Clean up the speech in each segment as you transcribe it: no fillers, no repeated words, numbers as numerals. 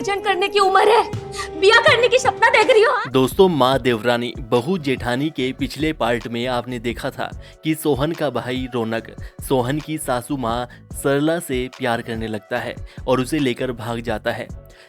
भजन करने की उम्र है, बिया करने की सपना देख रही हो? हाँ? दोस्तों, माँ देवरानी बहू जेठानी के पिछले पार्ट में आपने देखा था कि सोहन का भाई रौनक सोहन की सासू माँ सरला से प्यार करने लगता है और उसे लेकर भाग जाता है,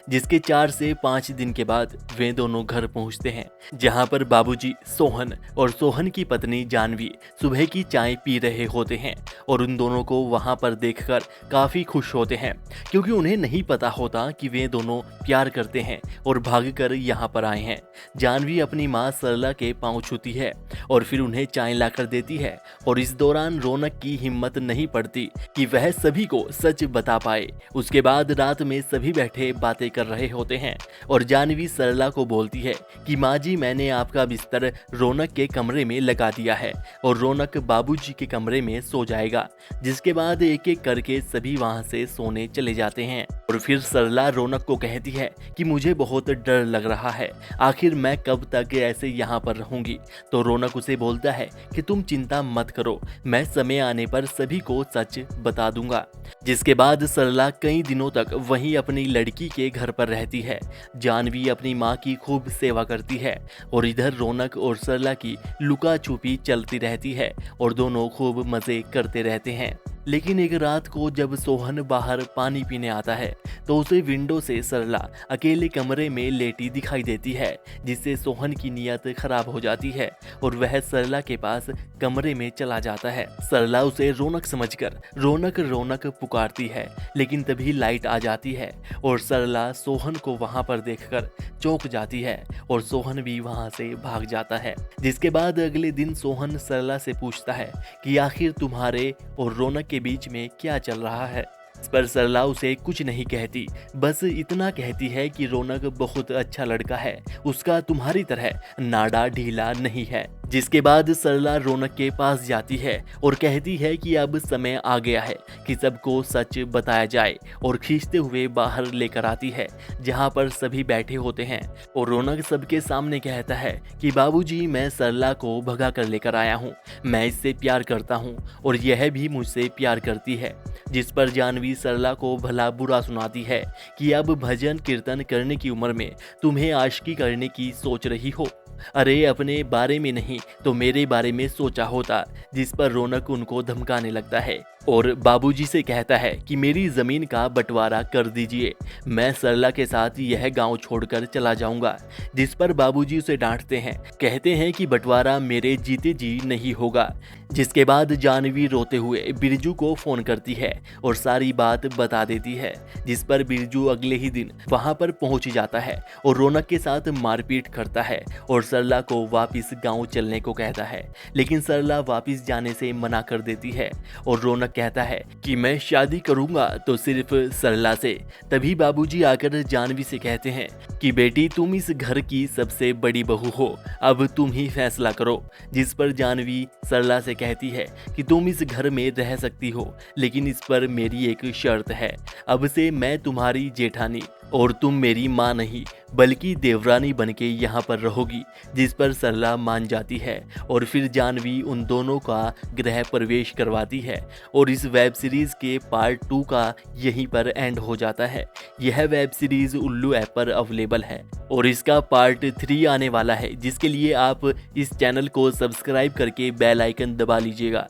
जिसके 4 से 5 दिन के बाद वे दोनों घर पहुंचते हैं, जहां पर बाबूजी सोहन और सोहन की पत्नी जानवी सुबह की चाय पी रहे होते हैं और उन दोनों को वहां पर देखकर काफी खुश होते हैं, क्योंकि उन्हें नहीं पता होता कि वे दोनों प्यार करते हैं और भागकर यहाँ पर आए हैं। जानवी अपनी माँ सरला के पांव छूती है और फिर उन्हें चाय लाकर देती है और इस दौरान रौनक की हिम्मत नहीं पड़ती कि वह सभी को सच बता पाए। उसके बाद रात में सभी बैठे बातें कर रहे होते हैं और जानवी सरला को बोलती है कि माँ जी, मैंने आपका बिस्तर रौनक के कमरे में लगा दिया है और रौनक बाबूजी के कमरे में सो जाएगा। जिसके बाद एक एक करके सभी वहां से सोने चले जाते हैं और फिर सरला रौनक को कहती है कि मुझे बहुत डर लग रहा है, आखिर मैं कब तक ऐसे यहाँ पर रहूंगी। तो रौनक उसे बोलता है कि तुम चिंता मत करो, मैं समय आने पर सभी को सच बता दूंगा। जिसके बाद सरला कई दिनों तक वहीं अपनी लड़की के घर पर रहती है। जानवी अपनी माँ की खूब सेवा करती है और इधर रौनक और सरला की लुका छुपी चलती रहती है और दोनों खूब मजे करते रहते हैं। लेकिन एक रात को जब सोहन बाहर पानी पीने आता है तो उसे विंडो से सरला अकेले कमरे में लेटी दिखाई देती है, जिससे सोहन की नीयत खराब हो जाती है और वह सरला के पास कमरे में चला जाता है। सरला उसे रौनक समझकर रौनक रौनक पुकारती है, लेकिन तभी लाइट आ जाती है और सरला सोहन को वहां पर देखकर चौंक जाती है और सोहन भी वहां से भाग जाता है। जिसके बाद अगले दिन सोहन सरला से पूछता है कि आखिर तुम्हारे और रौनक के बीच में क्या चल रहा है। इस पर सरला उसे कुछ नहीं कहती, बस इतना कहती है कि रौनक बहुत अच्छा लड़का है, उसका तुम्हारी तरह नाड़ा ढीला नहीं है। जिसके बाद सरला रौनक के पास जाती है और कहती है कि अब समय आ गया है कि सबको सच बताया जाए और खींचते हुए बाहर लेकर आती है, जहां पर सभी बैठे होते हैं और रौनक सबके सामने कहता है कि बाबूजी, मैं सरला को भगा कर लेकर आया हूं, मैं इससे प्यार करता हूं और यह भी मुझसे प्यार करती है। जिस पर जानवी सरला को भला बुरा सुनाती है कि अब भजन कीर्तन करने की उम्र में तुम्हें आशिकी करने की सोच रही हो, अरे अपने बारे में नहीं तो मेरे बारे में सोचा होता। जिस पर रौनक उनको धमकाने लगता है और बाबूजी से कहता है कि मेरी जमीन का बंटवारा कर दीजिए, मैं सरला के साथ यह गांव छोड़कर चला जाऊंगा। जिस पर बाबूजी उसे डांटते हैं, कहते हैं कि बंटवारा मेरे जीते जी नहीं होगा। जिसके बाद जानवी रोते हुए बिरजू को फोन करती है और सारी बात बता देती है। जिस पर बिरजू अगले ही दिन वहां पर पहुंच जाता है और रौनक के साथ मारपीट करता है और सरला को वापस गांव चलने को कहता है, लेकिन सरला वापस जाने से मना कर देती है और रौनक कहता है कि मैं शादी करूंगा तो सिर्फ सरला से। तभी बाबूजी आकर जानवी से कहते हैं कि बेटी, तुम इस घर की सबसे बड़ी बहू हो, अब तुम ही फैसला करो। जिस पर जानवी सरला से कहती है कि तुम इस घर में रह सकती हो, लेकिन इस पर मेरी एक शर्त है, अब से मैं तुम्हारी जेठानी और तुम मेरी माँ नहीं बल्कि देवरानी बनके यहाँ पर रहोगी। जिस पर सरला मान जाती है और फिर जानवी उन दोनों का गृह प्रवेश करवाती है और इस वेब सीरीज के पार्ट 2 का यहीं पर एंड हो जाता है। यह वेब सीरीज उल्लू ऐप पर अवेलेबल है और इसका पार्ट 3 आने वाला है, जिसके लिए आप इस चैनल को सब्सक्राइब करके बेल आइकन दबा लीजिएगा।